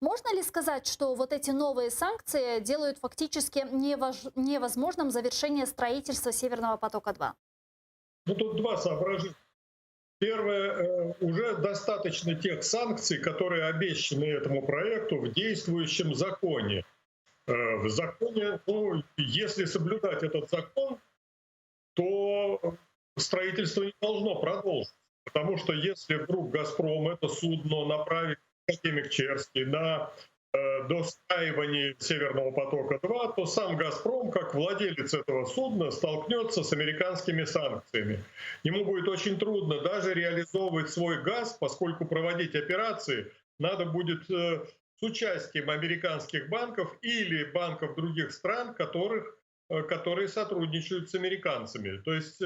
Можно ли сказать, что вот эти новые санкции делают фактически невозможным завершение строительства Северного потока-2? Ну, тут два соображения. Первое, уже достаточно тех санкций, которые обещаны этому проекту в действующем законе. В законе, ну, если соблюдать этот закон, то строительство не должно продолжиться. Потому что если вдруг «Газпром» это судно направит, как академик Черский, на достраивание «Северного потока-2», то сам «Газпром», как владелец этого судна, столкнется с американскими санкциями. Ему будет очень трудно даже реализовывать свой газ, поскольку проводить операции надо будет с участием американских банков или банков других стран, которые сотрудничают с американцами. То есть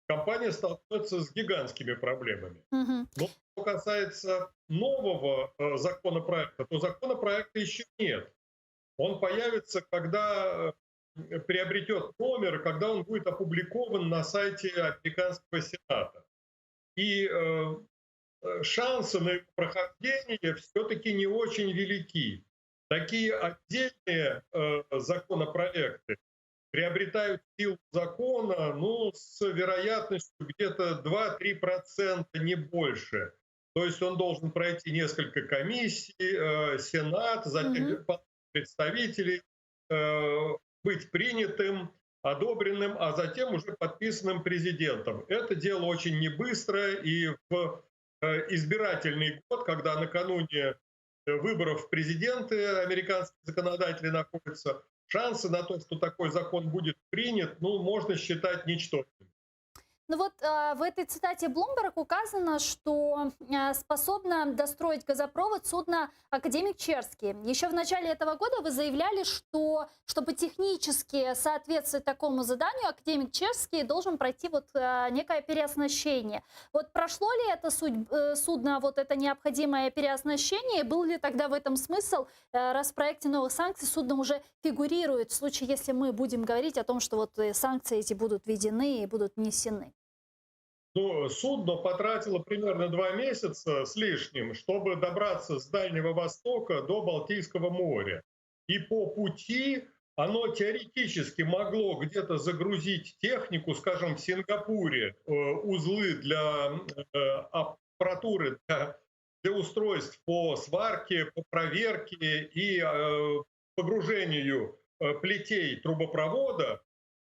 компания столкнется с гигантскими проблемами. Мгм. Но что касается нового законопроекта, то законопроекта еще нет. Он появится, когда приобретет номер, когда он будет опубликован на сайте американского Сената. И шансы на его прохождение все-таки не очень велики. Такие отдельные законопроекты приобретают силу закона, ну, с вероятностью где-то 2-3%, не больше. То есть он должен пройти несколько комиссий, Сенат, Мгм. затем представителей, быть принятым, одобренным, а затем уже подписанным президентом. Это дело очень небыстрое, и в избирательный год, когда накануне выборов в президенты американские законодатели находятся, шансы на то, что такой закон будет принят, ну, можно считать ничтожными. Ну вот в этой цитате Bloomberg указано, что способна достроить газопровод судно «Академик Черский». Еще в начале этого года вы заявляли, что чтобы технически соответствовать такому заданию, «Академик Черский» должен пройти вот некое переоснащение. Вот прошло ли это судно, вот это необходимое переоснащение? Был ли тогда в этом смысл, раз в проекте новых санкций судно уже фигурирует в случае, если мы будем говорить о том, что вот санкции эти будут введены и будут внесены? Ну, судно потратило примерно 2 месяца с лишним, чтобы добраться с Дальнего Востока до Балтийского моря. И по пути оно теоретически могло где-то загрузить технику, скажем, в Сингапуре, узлы для аппаратуры, для устройств по сварке, по проверке и погружению плетей трубопровода.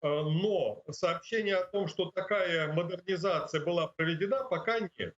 Но сообщения о том, что такая модернизация была проведена, пока нет.